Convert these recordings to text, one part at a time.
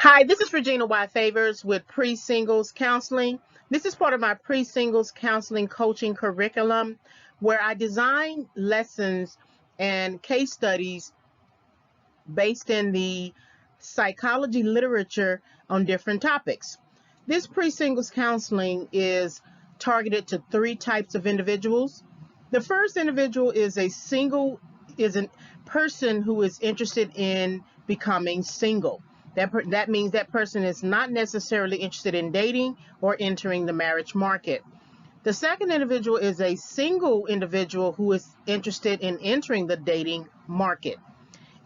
Hi, this is Regina Y. Favors with Pre-Singles Counseling. This is part of my Pre-Singles Counseling coaching curriculum where I design lessons and case studies based in the psychology literature on different topics. This Pre-Singles Counseling is targeted to three types of individuals. The first individual is a person who is interested in becoming single. That means that person is not necessarily interested in dating or entering the marriage market. The second individual is a single individual who is interested in entering the dating market.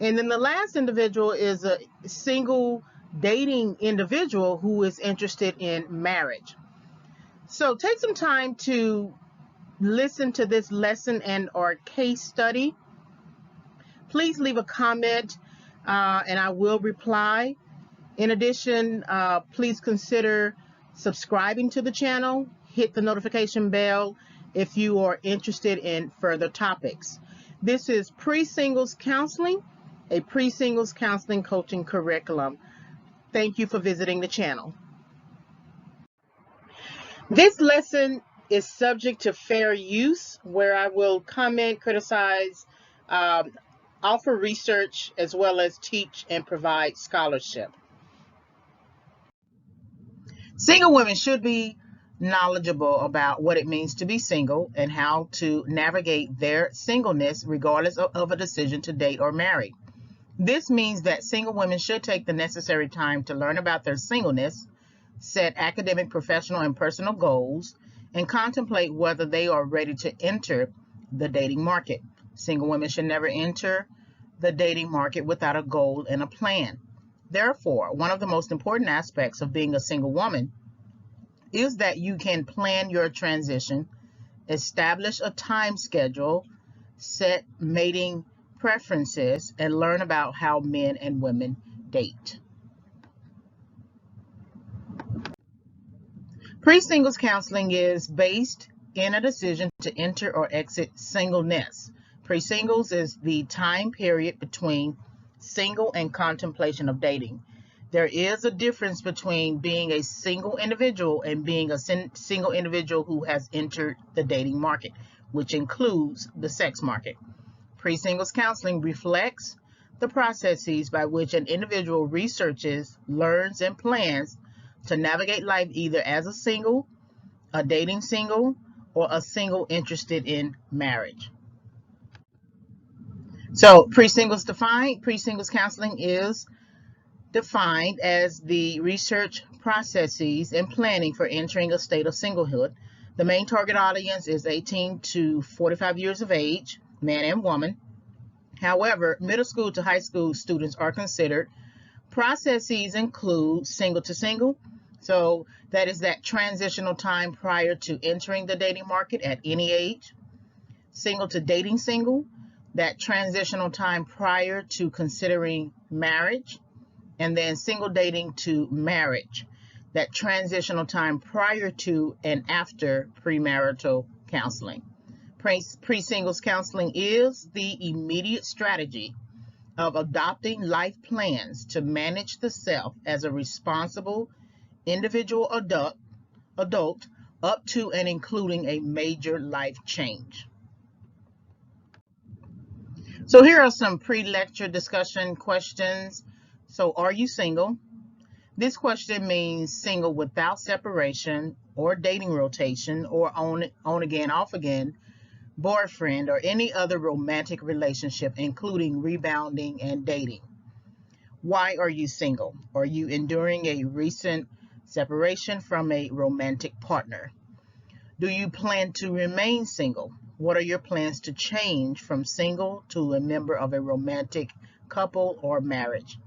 And then the last individual is a single dating individual who is interested in marriage. So take some time to listen to this lesson and or case study. Please leave a comment and I will reply. In addition, please consider subscribing to the channel. Hit the notification bell if you are interested in further topics. This is Pre-Singles Counseling, a Pre-Singles Counseling coaching curriculum. Thank you for visiting the channel. This lesson is subject to fair use, where I will comment, criticize, offer research, as well as teach and provide scholarship. Single women should be knowledgeable about what it means to be single and how to navigate their singleness regardless of a decision to date or marry. This means that single women should take the necessary time to learn about their singleness, set academic, professional, and personal goals, and contemplate whether they are ready to enter the dating market. Single women should never enter the dating market without a goal and a plan. Therefore, one of the most important aspects of being a single woman is that you can plan your transition, establish a time schedule, set mating preferences, and learn about how men and women date. Pre-singles counseling is based in a decision to enter or exit singleness. Pre-singles is the time period between single and contemplation of dating. There is a difference between being a single individual and being a single individual who has entered the dating market, which includes the sex market. Pre-singles counseling reflects the processes by which an individual researches, learns, and plans to navigate life either as a single, a dating single, or a single interested in marriage. So pre-singles counseling is defined as the research processes and planning for entering a state of singlehood. The main target audience is 18 to 45 years of age, man and woman. However, middle school to high school students are considered. Processes include single to single. So that is that transitional time prior to entering the dating market at any age. Single to dating single, that transitional time prior to considering marriage. And then single dating to marriage, that transitional time prior to and after premarital counseling. Pre-singles counseling is the immediate strategy of adopting life plans to manage the self as a responsible individual adult up to and including a major life change. So here are some pre-lecture discussion questions. So are you single? This question means single without separation or dating rotation or on again, off again, boyfriend, or any other romantic relationship, including rebounding and dating. Why are you single? Are you enduring a recent separation from a romantic partner? Do you plan to remain single? What are your plans to change from single to a member of a romantic couple or marriage?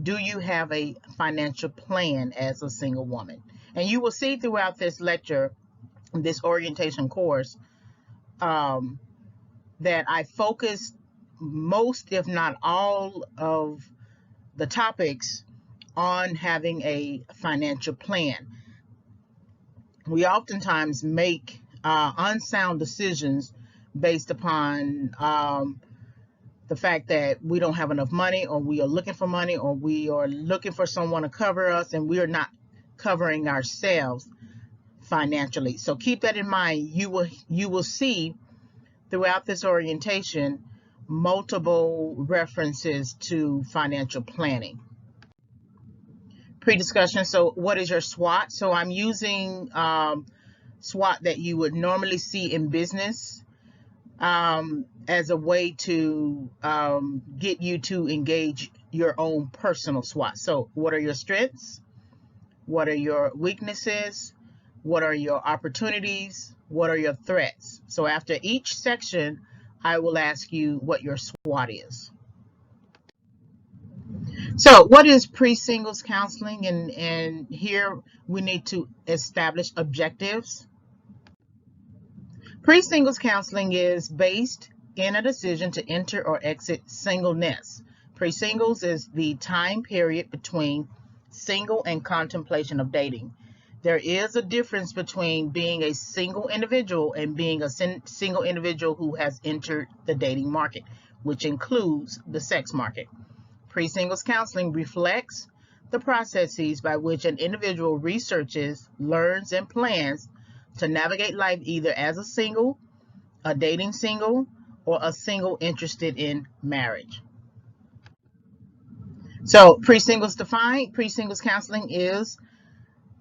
Do you have a financial plan as a single woman? And you will see throughout this lecture, this orientation course, that I focus most, if not all, of the topics on having a financial plan. We oftentimes make unsound decisions based upon the fact that we don't have enough money, or we are looking for money, or we are looking for someone to cover us and we are not covering ourselves financially. So keep that in mind. You will see throughout this orientation multiple references to financial planning. Pre-discussion. So what is your SWOT? So I'm using SWOT that you would normally see in business as a way to get you to engage your own personal SWOT. So what are your strengths? What are your weaknesses? What are your opportunities? What are your threats? So after each section, I will ask you what your SWOT is. So what is pre-singles counseling? And here we need to establish objectives. Pre-singles counseling is based in a decision to enter or exit singleness. Pre-singles is the time period between single and contemplation of dating. There is a difference between being a single individual and being a single individual who has entered the dating market, which includes the sex market. Pre-singles counseling reflects the processes by which an individual researches, learns, and plans to navigate life either as a single, a dating single, or a single interested in marriage. So pre-singles defined. Pre-singles counseling is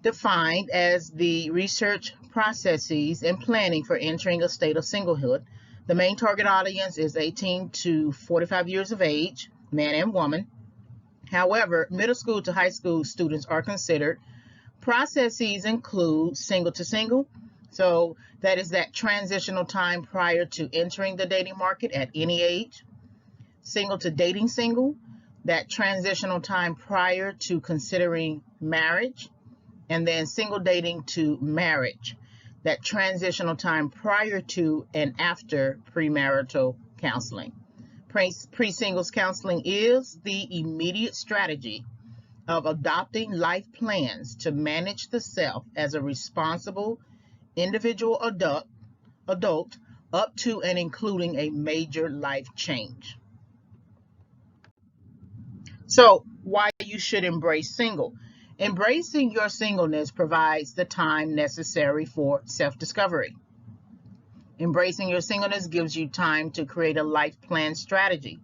defined as the research processes and planning for entering a state of singlehood. The main target audience is 18 to 45 years of age, man and woman. However, middle school to high school students are considered. Processes include single to single. So that is that transitional time prior to entering the dating market at any age. Single to dating single, that transitional time prior to considering marriage. And then single dating to marriage, that transitional time prior to and after premarital counseling. Pre-singles counseling is the immediate strategy of adopting life plans to manage the self as a responsible individual adult up to and including a major life change. So why you should embrace single. Embracing your singleness provides the time necessary for self-discovery. Embracing your singleness gives you time to create a life plan strategy.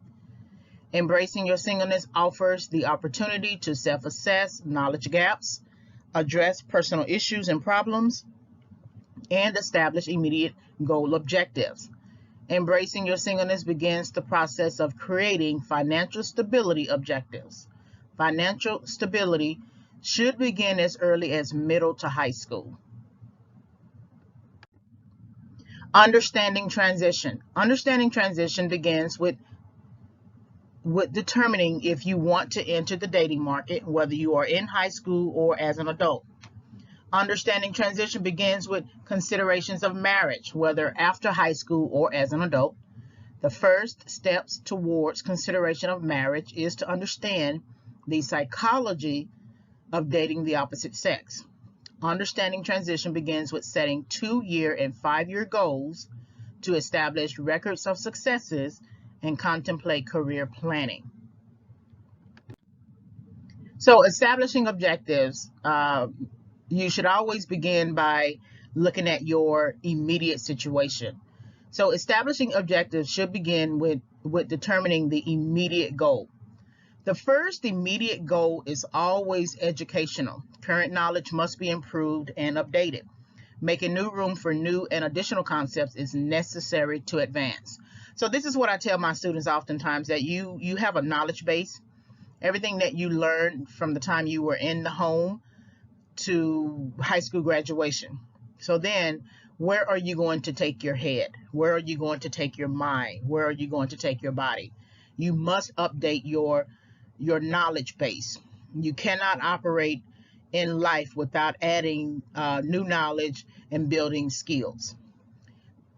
Embracing your singleness offers the opportunity to self-assess knowledge gaps, address personal issues and problems, and establish immediate goal objectives. Embracing your singleness begins the process of creating financial stability objectives. Financial stability should begin as early as middle to high school. Understanding transition. Understanding transition begins with determining if you want to enter the dating market, whether you are in high school or as an adult. Understanding transition begins with considerations of marriage, whether after high school or as an adult. The first steps towards consideration of marriage is to understand the psychology of dating the opposite sex. Understanding transition begins with setting 2-year and 5-year goals to establish records of successes and contemplate career planning. So establishing objectives, you should always begin by looking at your immediate situation. So establishing objectives should begin with determining the immediate goal. The first immediate goal is always educational. Current knowledge must be improved and updated. Making new room for new and additional concepts is necessary to advance. So this is what I tell my students oftentimes, that you have a knowledge base. Everything that you learned from the time you were in the home to high school graduation. So then, where are you going to take your head? Where are you going to take your mind? Where are you going to take your body? You must update your knowledge base. You cannot operate in life without adding new knowledge and building skills.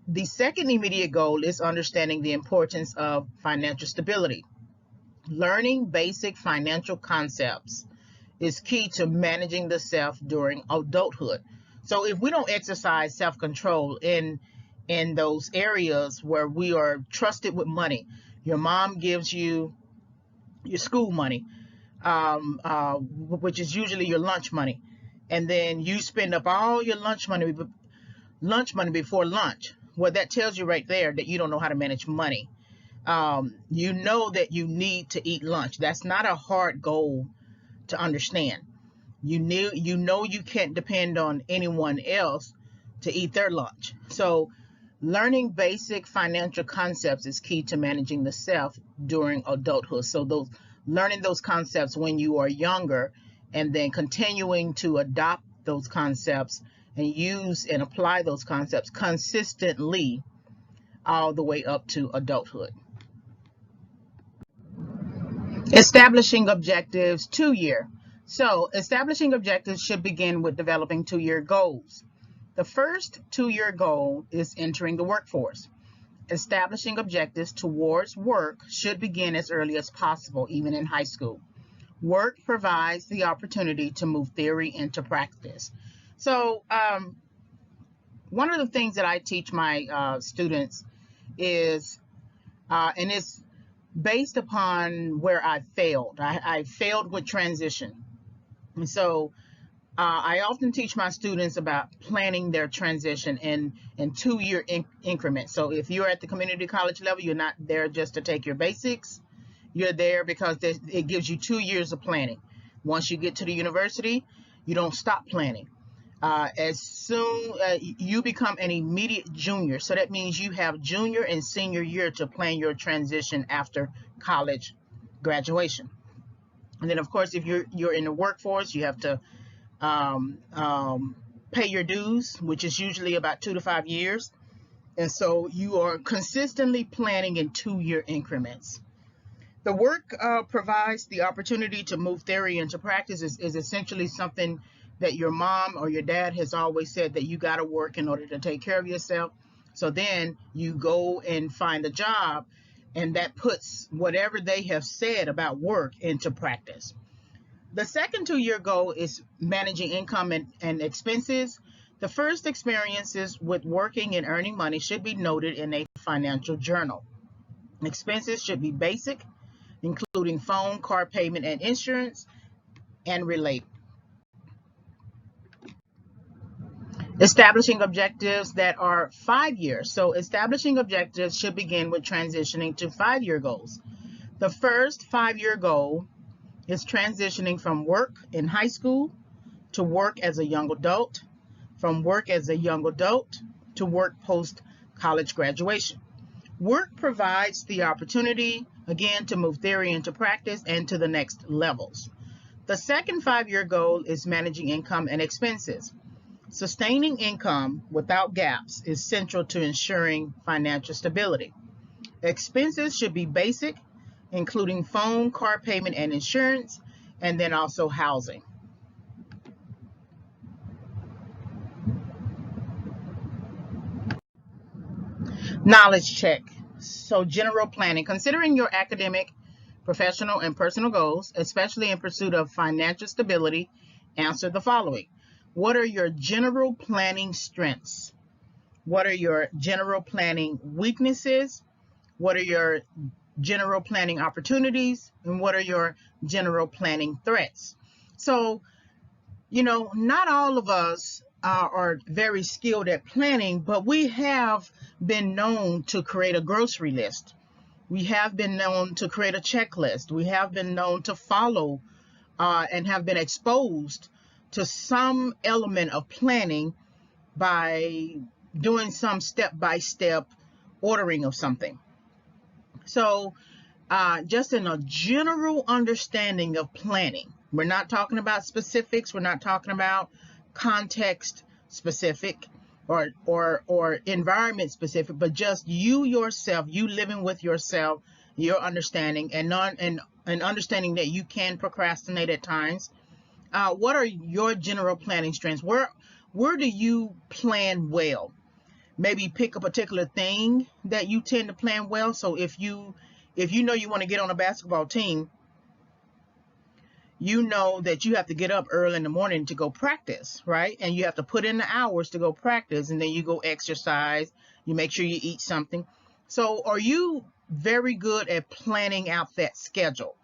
The second immediate goal is understanding the importance of financial stability. Learning basic financial concepts is key to managing the self during adulthood. So if we don't exercise self-control in those areas where we are trusted with money, Your mom gives you your school money, which is usually your lunch money, and then you spend up all your lunch money before lunch. Well, that tells you right there that you don't know how to manage money. You know that you need to eat lunch. That's not a hard goal to understand. You know you can't depend on anyone else to eat their lunch. So learning basic financial concepts is key to managing the self during adulthood. So learning those concepts when you are younger, and then continuing to adopt those concepts and use and apply those concepts consistently all the way up to adulthood. Establishing objectives 2-year. So establishing objectives should begin with developing 2-year goals. The first 2-year goal is entering the workforce. Establishing objectives towards work should begin as early as possible, even in high school. Work provides the opportunity to move theory into practice. So one of the things that I teach my students is, and it's based upon where I failed. I failed with transition. And so I often teach my students about planning their transition in 2-year increments. So if you're at the community college level, you're not there just to take your basics. You're there because it gives you 2 years of planning. Once you get to the university, you don't stop planning. As soon you become an immediate junior, so that means you have junior and senior year to plan your transition after college graduation. And then, of course, if you're in the workforce, you have to pay your dues, which is usually about 2 to 5 years. And so you are consistently planning in 2-year increments. The work provides the opportunity to move theory into practice. Is essentially something that your mom or your dad has always said, that you got to work in order to take care of yourself. So then you go and find a job, and that puts whatever they have said about work into practice. The second 2-year goal is managing income and expenses. The first experiences with working and earning money should be noted in a financial journal. Expenses should be basic, including phone, car payment, and insurance, and relate. Establishing objectives that are 5 years. So establishing objectives should begin with transitioning to 5-year goals. The first 5-year goal is transitioning from work in high school to work as a young adult, from work as a young adult to work post-college graduation. Work provides the opportunity, again, to move theory into practice and to the next levels. The second 5-year goal is managing income and expenses. Sustaining income without gaps is central to ensuring financial stability. Expenses should be basic, including phone, car payment, and insurance, and then also housing. Knowledge check. So general planning. Considering your academic, professional, and personal goals, especially in pursuit of financial stability, answer the following. What are your general planning strengths? What are your general planning weaknesses? What are your general planning opportunities? And what are your general planning threats? So, not all of us are very skilled at planning, but we have been known to create a grocery list. We have been known to create a checklist. We have been known to follow and have been exposed to some element of planning by doing some step-by-step ordering of something. So just in a general understanding of planning, we're not talking about specifics, we're not talking about context specific or environment specific, but just you yourself, you living with yourself, your understanding and understanding that you can procrastinate at times. What are your general planning strengths? Where do you plan well? Maybe pick a particular thing that you tend to plan well. So if you know you want to get on a basketball team, you know that you have to get up early in the morning to go practice, right? And you have to put in the hours to go practice, and then you go exercise. You make sure you eat something. So are you very good at planning out that schedule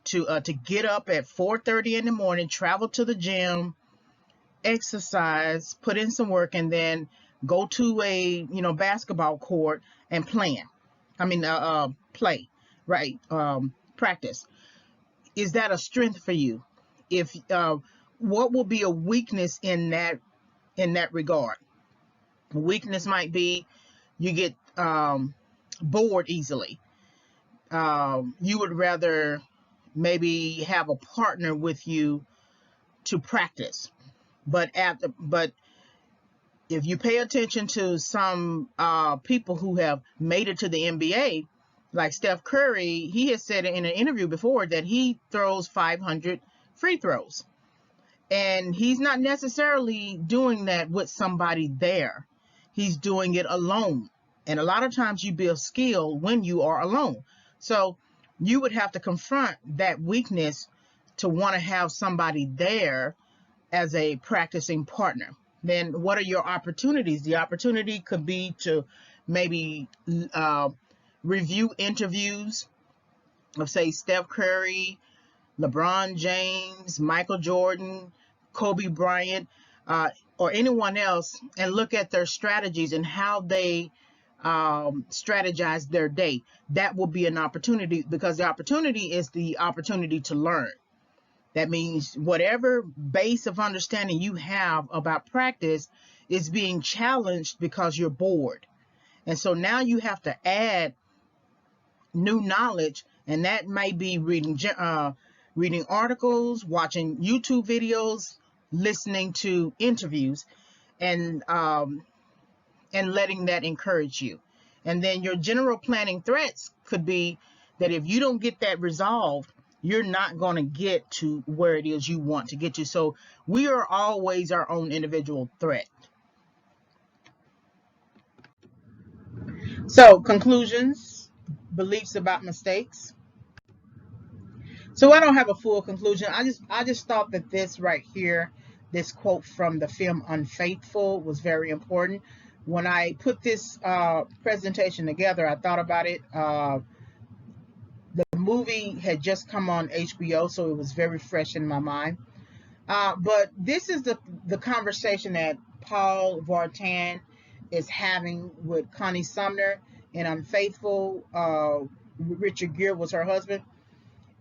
to get up at 4:30 in the morning, travel to the gym, exercise, put in some work, and then go to a basketball court and play, right? Practice. Is that a strength for you? If What will be a weakness in that regard? Weakness might be you get bored easily. You would rather maybe have a partner with you to practice, but if you pay attention to some people who have made it to the NBA, like Steph Curry, he has said in an interview before that he throws 500 free throws. And he's not necessarily doing that with somebody there. He's doing it alone. And a lot of times you build skill when you are alone. So you would have to confront that weakness to want to have somebody there as a practicing partner. Then what are your opportunities? The opportunity could be to maybe review interviews of, say, Steph Curry, LeBron James, Michael Jordan, Kobe Bryant, or anyone else, and look at their strategies and how they strategize their day. That will be an opportunity, because the opportunity is the opportunity to learn. That means whatever base of understanding you have about practice is being challenged because you're bored. And so now you have to add new knowledge, and that may be reading articles, watching YouTube videos, listening to interviews, and letting that encourage you. And then your general planning threats could be that if you don't get that resolved, you're not going to get to where it is you want to get to. So we are always our own individual threat. So conclusions, beliefs about mistakes. So I don't have a full conclusion. I just thought that this right here, this quote from the film Unfaithful, was very important. When I put this presentation together, I thought about it. The movie had just come on HBO, so it was very fresh in my mind. But this is the conversation that Paul Vartan is having with Connie Sumner in Unfaithful. Richard Gere was her husband.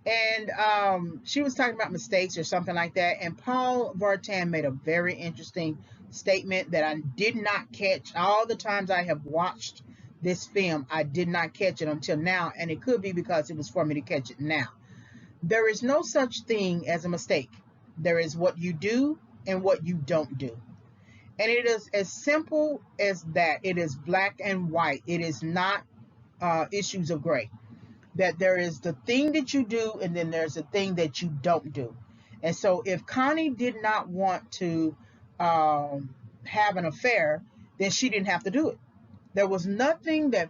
And she was talking about mistakes or something like that. And Paul Vartan made a very interesting statement that I did not catch. All the times I have watched this film, I did not catch it until now. And it could be because it was for me to catch it now. There is no such thing as a mistake. There is what you do and what you don't do. And it is as simple as that. It is black and white. It is not issues of gray. That there is the thing that you do, and then there's the thing that you don't do. And so if Connie did not want to have an affair, then she didn't have to do it. There was nothing that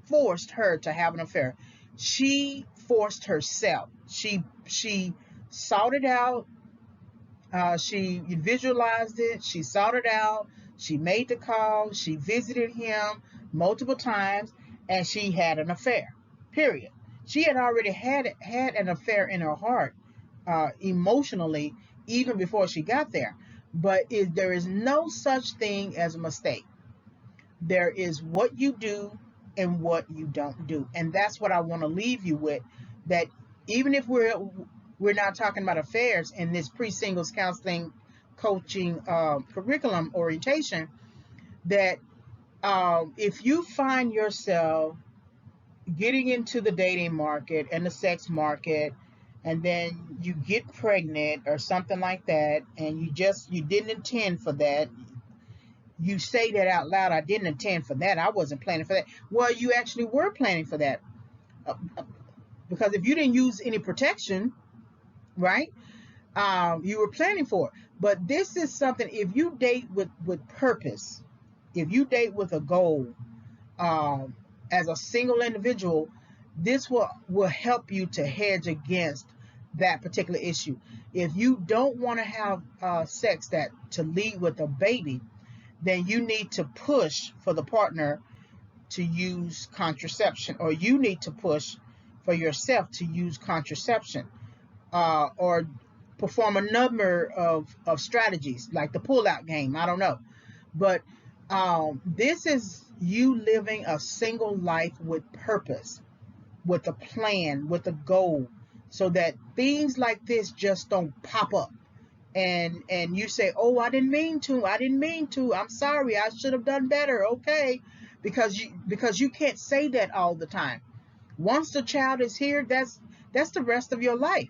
forced her to have an affair. She forced herself. She sought it out. She visualized it. She sought it out. She made the call. She visited him multiple times, and she had an affair. Period. She had already had an affair in her heart, emotionally, even before she got there. But there is no such thing as a mistake. There is what you do and what you don't do, and that's what I want to leave you with. That even if we're not talking about affairs in this pre-singles counseling coaching curriculum orientation, that if you find yourself getting into the dating market and the sex market, and then you get pregnant or something like that, and you didn't intend for that. You say that out loud. I didn't intend for that. I wasn't planning for that. Well, you actually were planning for that, because if you didn't use any protection, right, you were planning for it. But this is something, if you date with purpose, if you date with a goal, as a single individual, this will help you to hedge against that particular issue. If you don't want to have sex to lead with a baby, then you need to push for the partner to use contraception, or you need to push for yourself to use contraception, or perform a number of strategies like the pull-out game. I don't know. But this is you living a single life with purpose, with a plan, with a goal, so that things like this just don't pop up. And you say, oh, I didn't mean to, I'm sorry, I should have done better. Okay. Because you can't say that all the time. Once the child is here, that's the rest of your life.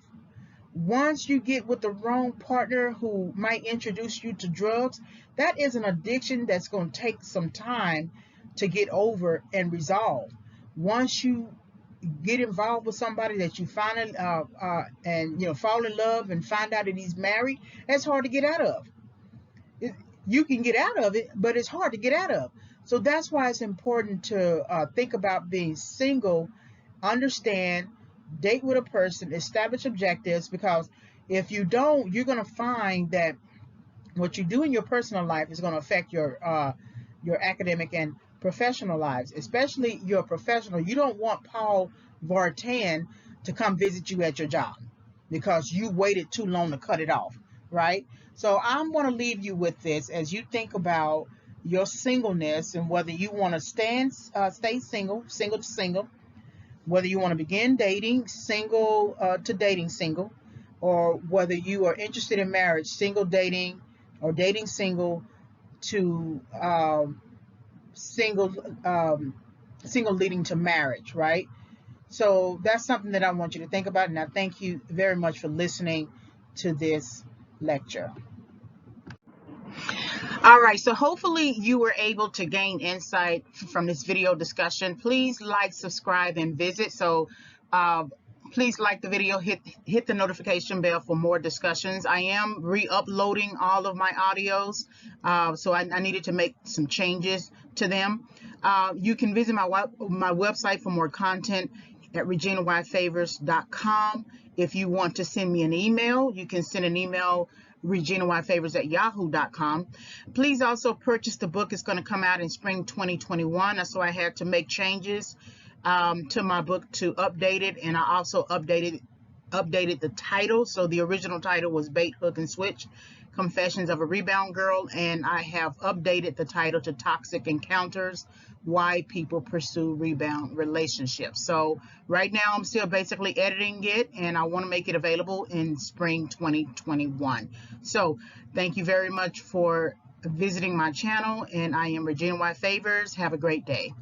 Once you get with the wrong partner who might introduce you to drugs, that is an addiction that's going to take some time to get over and resolve. Once you get involved with somebody that you finally and fall in love and find out that he's married, that's hard to get out of. You can get out of it, but it's hard to get out of. So that's why it's important to think about being single, understand, date with a person, establish objectives, because if you don't, you're going to find that what you do in your personal life is going to affect your academic and professional lives, especially your professional. You don't want Paul Vartan to come visit you at your job because you waited too long to cut it off, right? So I'm going to leave you with this as you think about your singleness and whether you want to stay single to single, whether you want to begin dating single to dating single, or whether you are interested in marriage, single dating, or dating single to single leading to marriage, right? So that's something that I want you to think about, and I thank you very much for listening to this lecture. All right, so hopefully you were able to gain insight from this video discussion. Please like, subscribe, and visit. So please like the video, hit the notification bell for more discussions. I am re-uploading all of my audios, so I needed to make some changes to them. You can visit my website for more content at reginayfavors.com. If you want to send me an email, you can send an email reginayfavors@yahoo.com. Please also purchase the book. It's going to come out in spring 2021. So I had to make changes to my book to update it, and I also updated the title. So the original title was Bait, Hook, and Switch: Confessions of a Rebound Girl, and I have updated the title to Toxic Encounters: Why People Pursue Rebound Relationships. So right now I'm still basically editing it, and I want to make it available in spring 2021. So thank you very much for visiting my channel, and I am Regina Y. Favors. Have a great day.